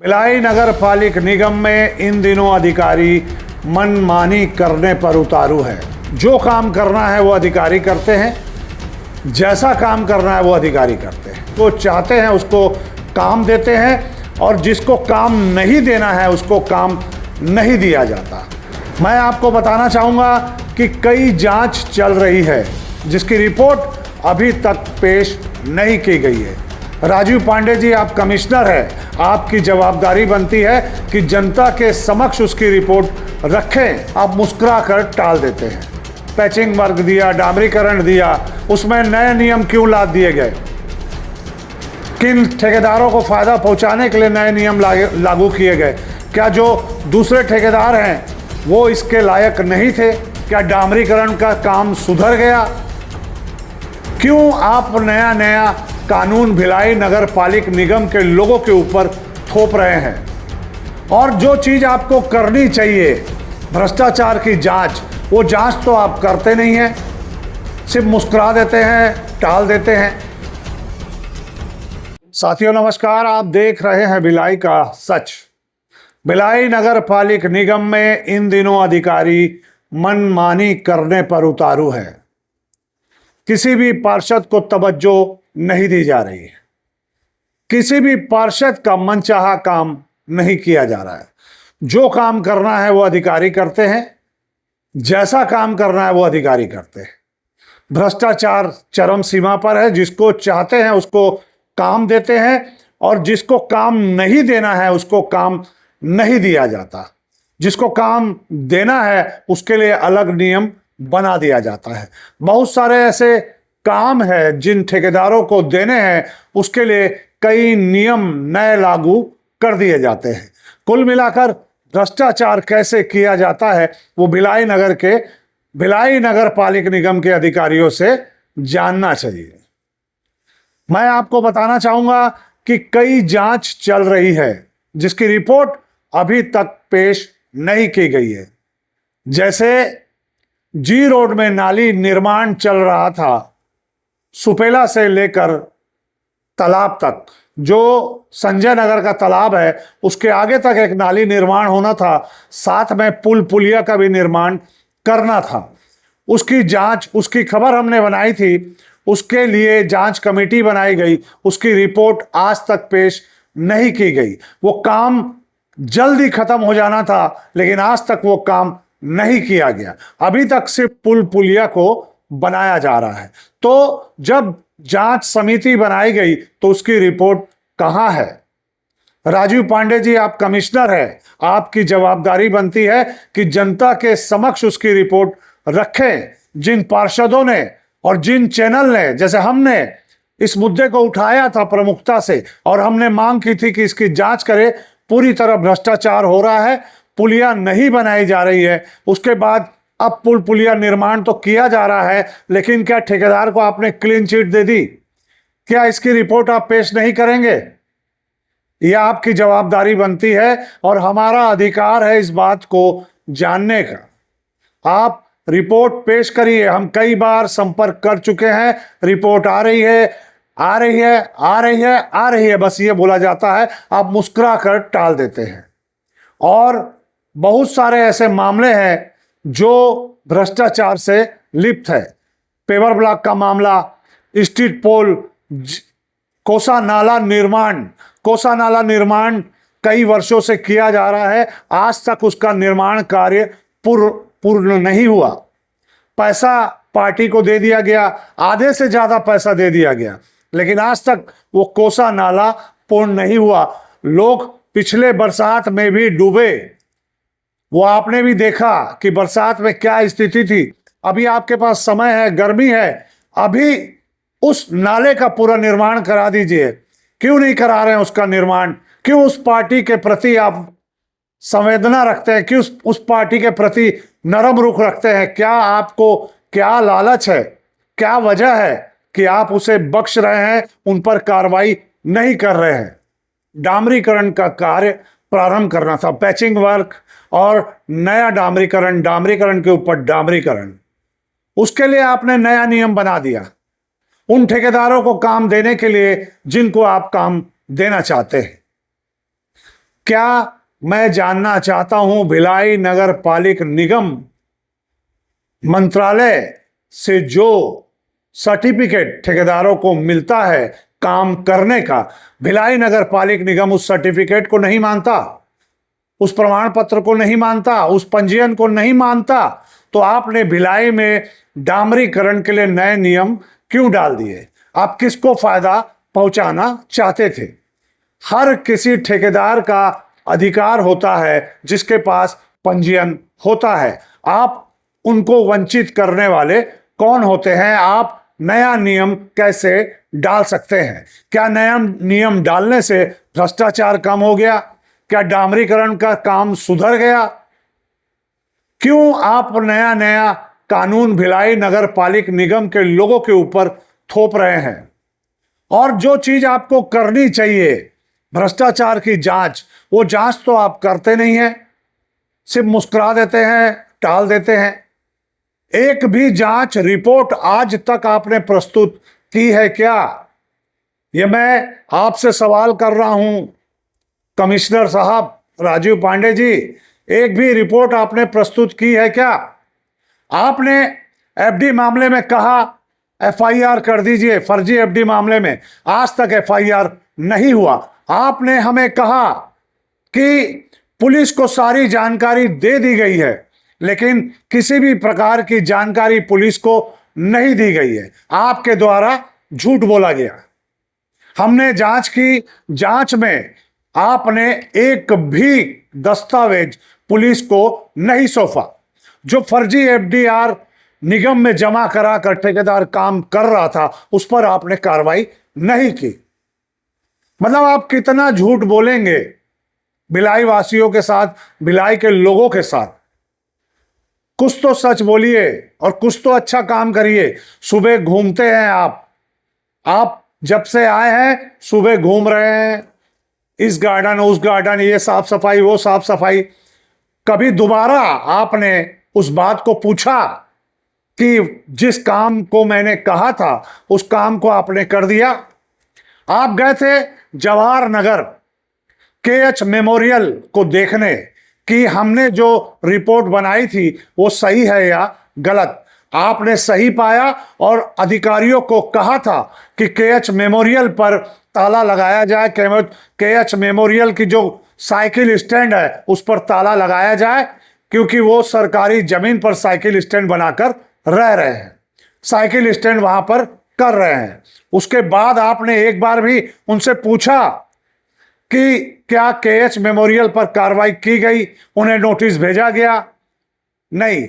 भिलाई नगर पालिक निगम में इन दिनों अधिकारी मनमानी करने पर उतारू है। जो काम करना है वो अधिकारी करते हैं, जैसा काम करना है वो अधिकारी करते हैं। वो चाहते हैं उसको काम देते हैं और जिसको काम नहीं देना है उसको काम नहीं दिया जाता। मैं आपको बताना चाहूँगा कि कई जांच चल रही है जिसकी रिपोर्ट अभी तक पेश नहीं की गई है। राजीव पांडे जी, आप कमिश्नर हैं, आपकी जवाबदारी बनती है कि जनता के समक्ष उसकी रिपोर्ट रखें। आप मुस्कुरा कर टाल देते हैं। पैचिंग वर्क दिया, डामरीकरण दिया, उसमें नए नियम क्यों ला दिए गए? किन ठेकेदारों को फ़ायदा पहुंचाने के लिए नए नियम लागू किए गए? क्या जो दूसरे ठेकेदार हैं वो इसके लायक नहीं थे? क्या डामरीकरण का काम सुधर गया? क्यों आप नया नया कानून भिलाई नगर पालिक निगम के लोगों के ऊपर थोप रहे हैं? और जो चीज़ आपको करनी चाहिए, भ्रष्टाचार की जांच, वो जांच तो आप करते नहीं हैं, सिर्फ मुस्कुरा देते हैं, टाल देते हैं। साथियों नमस्कार, आप देख रहे हैं भिलाई का सच। भिलाई नगर पालिक निगम में इन दिनों अधिकारी मनमानी करने पर उतारू है। किसी भी पार्षद को तवज्जो नहीं दी जा रही है। किसी भी पार्षद का मनचाहा काम नहीं किया जा रहा है। जो काम करना है वो अधिकारी करते हैं, जैसा काम करना है वो अधिकारी करते हैं। भ्रष्टाचार चरम सीमा पर है। जिसको चाहते हैं उसको काम देते हैं और जिसको काम नहीं देना है उसको काम नहीं दिया जाता। जिसको काम देना है उसके लिए अलग नियम बना दिया जाता है। बहुत सारे ऐसे काम है जिन ठेकेदारों को देने हैं, उसके लिए कई नियम नए लागू कर दिए जाते हैं। कुल मिलाकर भ्रष्टाचार कैसे किया जाता है वो भिलाई नगर पालिक निगम के अधिकारियों से जानना चाहिए। मैं आपको बताना चाहूंगा कि कई जांच चल रही है जिसकी रिपोर्ट अभी तक पेश नहीं की गई है। जैसे जी रोड में नाली निर्माण चल रहा था, सुपेला से लेकर तालाब तक, जो संजय नगर का तालाब है उसके आगे तक एक नाली निर्माण होना था, साथ में पुल पुलिया का भी निर्माण करना था। उसकी जांच, उसकी खबर हमने बनाई थी, उसके लिए जांच कमेटी बनाई गई, उसकी रिपोर्ट आज तक पेश नहीं की गई। वो काम जल्दी खत्म हो जाना था लेकिन आज तक वो काम नहीं किया गया। अभी तक सिर्फ पुल पुलिया को बनाया जा रहा है। तो जब जांच समिति बनाई गई तो उसकी रिपोर्ट कहां है? राजीव पांडे जी, आप कमिश्नर हैं, आपकी जवाबदारी बनती है कि जनता के समक्ष उसकी रिपोर्ट रखें। जिन पार्षदों ने और जिन चैनल ने, जैसे हमने इस मुद्दे को उठाया था प्रमुखता से और हमने मांग की थी कि इसकी जांच करें, पूरी तरह भ्रष्टाचार हो रहा है, पुलिया नहीं बनाई जा रही है। उसके बाद अब पुल पुलिया निर्माण तो किया जा रहा है, लेकिन क्या ठेकेदार को आपने क्लीन चिट दे दी? क्या इसकी रिपोर्ट आप पेश नहीं करेंगे? यह आपकी जवाबदारी बनती है और हमारा अधिकार है इस बात को जानने का। आप रिपोर्ट पेश करिए। हम कई बार संपर्क कर चुके हैं, रिपोर्ट आ रही है, आ रही है, आ रही है, आ रही है, बस ये बोला जाता है, आप मुस्कुरा कर टाल देते हैं। और बहुत सारे ऐसे मामले हैं जो भ्रष्टाचार से लिप्त है। पेवर ब्लॉक का मामला, स्ट्रीट पोल, कोसा नाला निर्माण कई वर्षों से किया जा रहा है, आज तक उसका निर्माण कार्य पूर्ण नहीं हुआ। पैसा पार्टी को दे दिया गया, आधे से ज्यादा पैसा दे दिया गया, लेकिन आज तक वो कोसा नाला पूर्ण नहीं हुआ। लोग पिछले बरसात में भी डूबे, वो आपने भी देखा कि बरसात में क्या स्थिति थी। अभी आपके पास समय है, गर्मी है, अभी उस नाले का पूरा निर्माण करा दीजिए। क्यों नहीं करा रहे हैं उसका निर्माण? क्यों उस पार्टी के प्रति आप संवेदना रखते हैं? क्यों उस पार्टी के प्रति नरम रुख रखते हैं? क्या आपको क्या लालच है? क्या वजह है कि आप उसे बख्श रहे हैं, उन पर कार्रवाई नहीं कर रहे हैं? डामरीकरण का कार्य प्रारंभ करना था, पैचिंग वर्क और नया डामरीकरण के ऊपर डामरीकरण, उसके लिए आपने नया नियम बना दिया। उन ठेकेदारों को काम देने के लिए जिनको आप काम देना चाहते हैं। क्या मैं जानना चाहता हूं भिलाई नगर पालिक निगम मंत्रालय से जो सर्टिफिकेट ठेकेदारों को मिलता है काम करने का, भिलाई नगर पालिक निगम उस सर्टिफिकेट को नहीं मानता, उस प्रमाण पत्र को नहीं मानता, उस पंजीयन को नहीं मानता, तो आपने भिलाई में डामरीकरण के लिए नए नियम क्यों डाल दिए? आप किसको फायदा पहुंचाना चाहते थे? हर किसी ठेकेदार का अधिकार होता है जिसके पास पंजीयन होता है। आप उनको वंचित करने वाले कौन होते हैं? आप नया नियम कैसे डाल सकते हैं? क्या नया नियम डालने से भ्रष्टाचार कम हो गया? क्या डामरीकरण का काम सुधर गया? क्यों आप नया नया कानून भिलाई नगर पालिक निगम के लोगों के ऊपर थोप रहे हैं? और जो चीज आपको करनी चाहिए, भ्रष्टाचार की जांच, वो जांच तो आप करते नहीं हैं, सिर्फ मुस्कुरा देते हैं, टाल देते हैं। एक भी जांच रिपोर्ट आज तक आपने प्रस्तुत की है क्या? ये मैं आपसे सवाल कर रहा हूं कमिश्नर साहब राजीव पांडे जी, एक भी रिपोर्ट आपने प्रस्तुत की है क्या? आपने एफडी मामले में कहा एफआईआर कर दीजिए, फर्जी एफडी मामले में आज तक एफआईआर नहीं हुआ। आपने हमें कहा कि पुलिस को सारी जानकारी दे दी गई है, लेकिन किसी भी प्रकार की जानकारी पुलिस को नहीं दी गई है, आपके द्वारा झूठ बोला गया। हमने जांच की, जांच में आपने एक भी दस्तावेज पुलिस को नहीं सौंपा। जो फर्जी एफडीआर निगम में जमा करा कर ठेकेदार काम कर रहा था, उस पर आपने कार्रवाई नहीं की। मतलब आप कितना झूठ बोलेंगे भिलाई वासियों के साथ, भिलाई के लोगों के साथ? कुछ तो सच बोलिए और कुछ तो अच्छा काम करिए। सुबह घूमते हैं आप जब से आए हैं सुबह घूम रहे हैं, इस गार्डन उस गार्डन, ये साफ सफाई वो साफ सफाई। कभी दोबारा आपने उस बात को पूछा कि जिस काम को मैंने कहा था उस काम को आपने कर दिया? आप गए थे जवाहर नगर केएच मेमोरियल को देखने कि हमने जो रिपोर्ट बनाई थी वो सही है या गलत। आपने सही पाया और अधिकारियों को कहा था कि केएच मेमोरियल पर ताला लगाया जाए, केएच मेमोरियल की जो साइकिल स्टैंड है उस पर ताला लगाया जाए, क्योंकि वो सरकारी जमीन पर साइकिल स्टैंड बनाकर रह रहे हैं, साइकिल स्टैंड वहां पर कर रहे हैं। उसके बाद आपने एक बार भी उनसे पूछा कि क्या केएच मेमोरियल पर कार्रवाई की गई, उन्हें नोटिस भेजा गया? नहीं,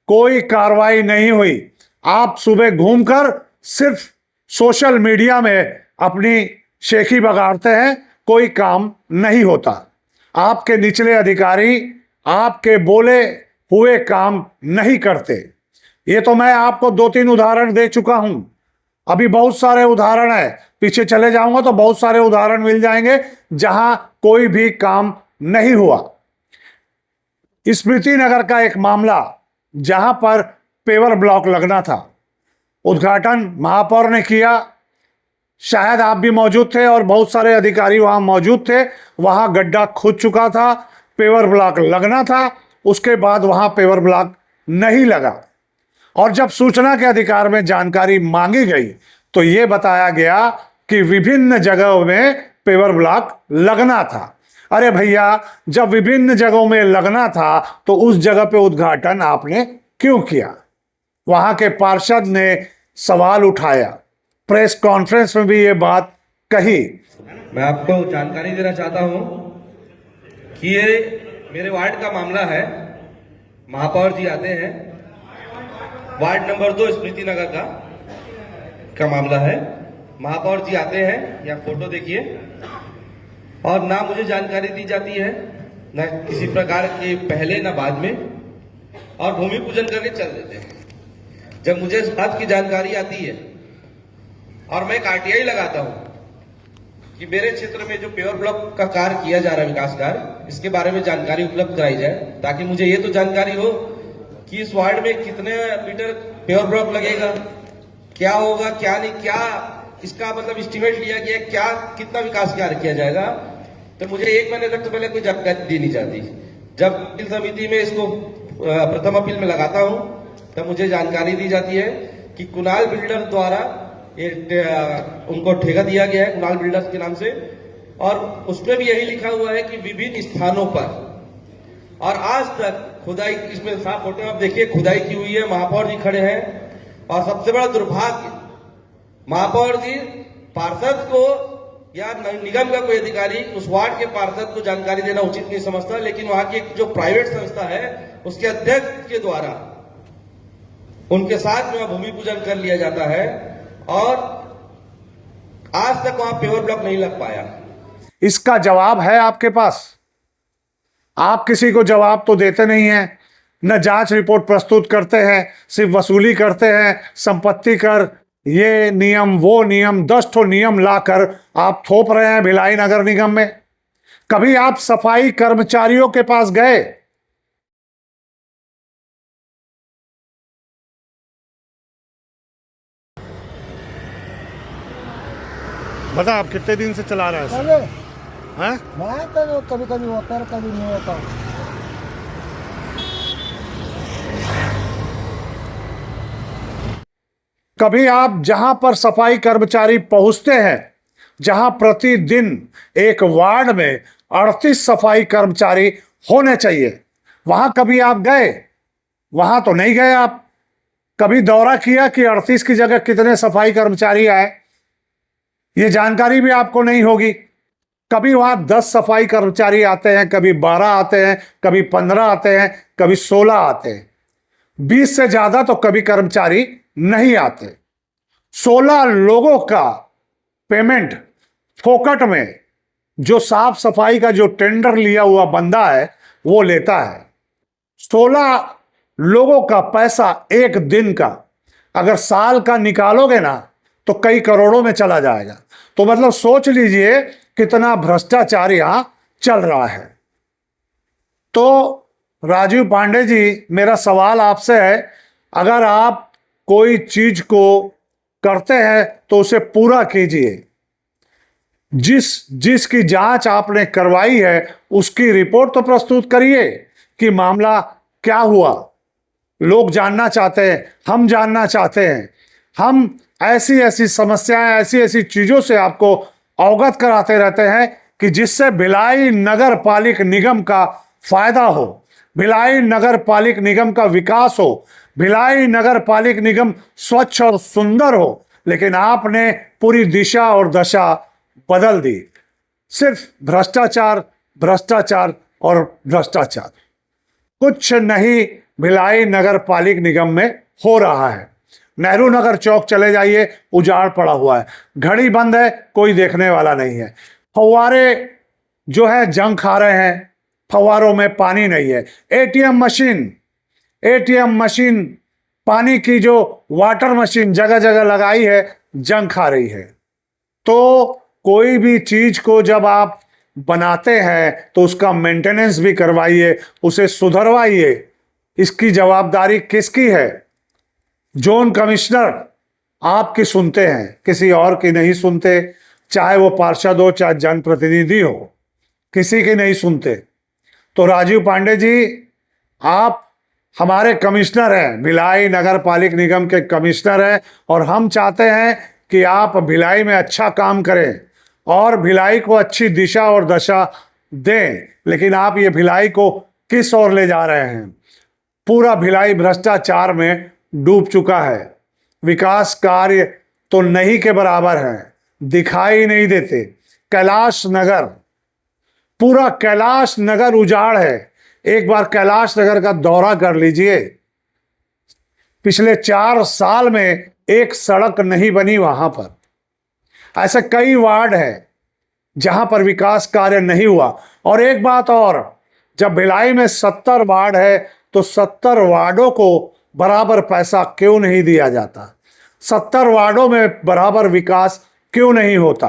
कोई कार्रवाई नहीं हुई। आप सुबह घूमकर सिर्फ सोशल मीडिया में अपनी शेखी बगाड़ते हैं, कोई काम नहीं होता। आपके निचले अधिकारी आपके बोले हुए काम नहीं करते। ये तो मैं आपको 2-3 उदाहरण दे चुका हूं, अभी बहुत सारे उदाहरण है, पीछे चले जाऊंगा तो बहुत सारे उदाहरण मिल जाएंगे जहां कोई भी काम नहीं हुआ। स्मृति नगर का एक मामला जहां पर पेवर ब्लॉक लगना था, उद्घाटन महापौर ने किया, शायद आप भी मौजूद थे और बहुत सारे अधिकारी वहां मौजूद थे। वहां गड्ढा खुद चुका था, पेवर ब्लॉक लगना था, उसके बाद वहां पेवर ब्लॉक नहीं लगा। और जब सूचना के अधिकार में जानकारी मांगी गई तो यह बताया गया कि विभिन्न जगहों में पेवर ब्लॉक लगना था। अरे भैया, जब विभिन्न जगहों में लगना था तो उस जगह पे उद्घाटन आपने क्यों किया? वहां के पार्षद ने सवाल उठाया, प्रेस कॉन्फ्रेंस में भी ये बात कही। मैं आपको जानकारी देना चाहता हूं कि ये मेरे वार्ड का मामला है। महापौर जी आते हैं, वार्ड नंबर 2 स्मृति नगर का मामला है। महापौर जी आते हैं, या फोटो देखिए, और ना मुझे जानकारी दी जाती है, ना किसी प्रकार के पहले ना बाद में, और भूमि पूजन करके चल देते हैं। जब मुझे इस बात की जानकारी आती है और मैं एक आरटीआई लगाता हूं कि मेरे क्षेत्र में जो पेवर ब्लॉक का कार्य किया जा रहा है, विकास कार्य, इसके बारे में जानकारी उपलब्ध कराई जाए, ताकि मुझे ये तो जानकारी हो कि इस वार्ड में कितने मीटर पेवर ब्लॉक लगेगा, क्या होगा क्या नहीं, क्या इसका मतलब एस्टिमेट लिया गया, क्या कितना विकास कार्य किया जाएगा। तो मुझे 1 महीने तक तो पहले कोई जानकारी दी नहीं जाती। जब अपील समिति में इसको प्रथम अपील में लगाता हूं तब मुझे जानकारी दी जाती है कि कुणाल बिल्डर द्वारा उनको ठेका दिया गया है, कुणाल बिल्डर्स के नाम से, और उसमें भी यही लिखा हुआ है कि विभिन्न स्थानों पर, और आज तक खुदाई, इसमें साफ फोटो आप देखिए, खुदाई की हुई है, महापौर जी खड़े हैं, और सबसे बड़ा दुर्भाग्य, महापौर जी पार्षद को या निगम का कोई अधिकारी उस वार्ड के पार्षद को जानकारी देना उचित नहीं समझता, लेकिन वहां की जो प्राइवेट संस्था है उसके अध्यक्ष के द्वारा उनके साथ में भूमि पूजन कर लिया जाता है, और आज तक वहां पेवर ब्लॉक नहीं लग पाया। इसका जवाब है आपके पास? आप किसी को जवाब तो देते नहीं हैं, न जांच रिपोर्ट प्रस्तुत करते हैं, सिर्फ वसूली करते हैं, संपत्ति कर, ये नियम वो नियम, 10 ठो नियम लाकर आप थोप रहे हैं भिलाई नगर निगम में। कभी आप सफाई कर्मचारियों के पास गए? बता, आप कितने दिन से चला रहे हैं? हैं? मैं तो कभी कभी होता है, कभी नहीं होता। कभी आप जहां पर सफाई कर्मचारी पहुंचते हैं, जहां प्रतिदिन एक वार्ड में 38 सफाई कर्मचारी होने चाहिए, वहां कभी आप गए? वहां तो नहीं गए आप। कभी दौरा किया कि 38 की जगह कितने सफाई कर्मचारी आए? ये जानकारी भी आपको नहीं होगी। कभी वहां 10 सफाई कर्मचारी आते हैं, कभी 12 आते हैं, कभी 15 आते हैं, कभी 16 आते हैं, 20 से ज्यादा तो कभी कर्मचारी नहीं आते। 16 लोगों का पेमेंट फोकट में जो साफ सफाई का जो टेंडर लिया हुआ बंदा है वो लेता है। 16 लोगों का पैसा एक दिन का अगर साल का निकालोगे ना तो कई करोड़ों में चला जाएगा। तो मतलब सोच लीजिए कितना भ्रष्टाचार यहां चल रहा है। तो राजीव पांडे जी, मेरा सवाल आपसे है, अगर आप कोई चीज को करते हैं तो उसे पूरा कीजिए। जिसकी जांच आपने करवाई है उसकी रिपोर्ट तो प्रस्तुत करिए कि मामला क्या हुआ। लोग जानना चाहते हैं, हम जानना चाहते हैं। हम ऐसी ऐसी समस्याएं, ऐसी ऐसी चीजों से आपको अवगत कराते रहते हैं कि जिससे भिलाई नगर पालिक निगम का फायदा हो, भिलाई नगर पालिक निगम का विकास हो, भिलाई नगर पालिक निगम स्वच्छ और सुंदर हो। लेकिन आपने पूरी दिशा और दशा बदल दी। सिर्फ भ्रष्टाचार, भ्रष्टाचार और भ्रष्टाचार। कुछ नहीं भिलाई नगर पालिक निगम में हो रहा है। नेहरू नगर चौक चले जाइए, उजाड़ पड़ा हुआ है, घड़ी बंद है, कोई देखने वाला नहीं है। फव्वारे जो है जंग खा रहे हैं, फव्वारों में पानी नहीं है। एटीएम मशीन पानी की जो वाटर मशीन जगह जगह लगाई है, जंग खा रही है। तो कोई भी चीज को जब आप बनाते हैं तो उसका मेंटेनेंस भी करवाइए, उसे सुधरवाइए। इसकी जवाबदारी किसकी है? जोन कमिश्नर आपकी सुनते हैं, किसी और की नहीं सुनते। चाहे वो पार्षद हो, चाहे जनप्रतिनिधि हो, किसी की नहीं सुनते। तो राजीव पांडे जी, आप हमारे कमिश्नर हैं, भिलाई नगर पालिक निगम के कमिश्नर हैं, और हम चाहते हैं कि आप भिलाई में अच्छा काम करें और भिलाई को अच्छी दिशा और दशा दें। लेकिन आप ये भिलाई को किस ओर ले जा रहे हैं? पूरा भिलाई भ्रष्टाचार में डूब चुका है। विकास कार्य तो नहीं के बराबर हैं, दिखाई नहीं देते। कैलाश नगर, पूरा कैलाश नगर उजाड़ है। एक बार कैलाश नगर का दौरा कर लीजिए, पिछले 4 साल में एक सड़क नहीं बनी वहां पर। ऐसे कई वार्ड है जहां पर विकास कार्य नहीं हुआ। और एक बात और, जब भिलाई में 70 वार्ड है तो 70 वार्डों को बराबर पैसा क्यों नहीं दिया जाता? 70 वार्डों में बराबर विकास क्यों नहीं होता?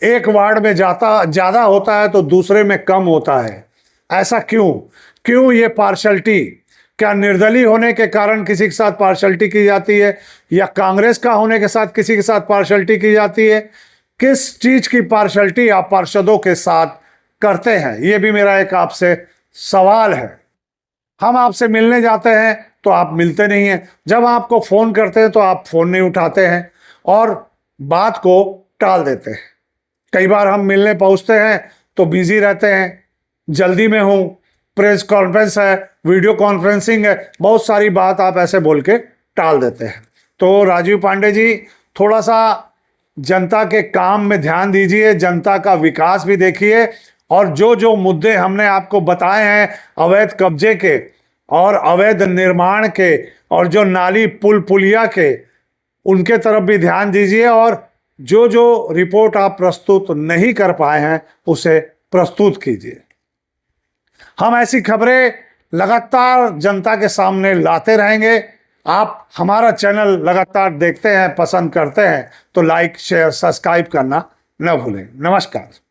एक वार्ड में ज्यादा होता है तो दूसरे में कम होता है। ऐसा क्यों ये पार्शलिटी? क्या निर्दलीय होने के कारण किसी के साथ पार्शलिटी की जाती है, या कांग्रेस का होने के साथ किसी के साथ पार्शलिटी की जाती है? किस चीज की पार्शलिटी आप पार्षदों के साथ करते हैं? ये भी मेरा एक आपसे सवाल है। हम आपसे मिलने जाते हैं तो आप मिलते नहीं हैं, जब आपको फ़ोन करते हैं तो आप फ़ोन नहीं उठाते हैं और बात को टाल देते हैं। कई बार हम मिलने पहुंचते हैं तो बिजी रहते हैं, जल्दी में हूँ, प्रेस कॉन्फ्रेंस है, वीडियो कॉन्फ्रेंसिंग है, बहुत सारी बात आप ऐसे बोल के टाल देते हैं। तो राजीव पांडे जी, थोड़ा सा जनता के काम में ध्यान दीजिए, जनता का विकास भी देखिए, और जो जो मुद्दे हमने आपको बताए हैं अवैध कब्जे के और अवैध निर्माण के और जो नाली पुल पुलिया के, उनके तरफ भी ध्यान दीजिए, और जो जो रिपोर्ट आप प्रस्तुत नहीं कर पाए हैं उसे प्रस्तुत कीजिए। हम ऐसी खबरें लगातार जनता के सामने लाते रहेंगे। आप हमारा चैनल लगातार देखते हैं, पसंद करते हैं तो लाइक शेयर सब्सक्राइब करना न भूलें। नमस्कार।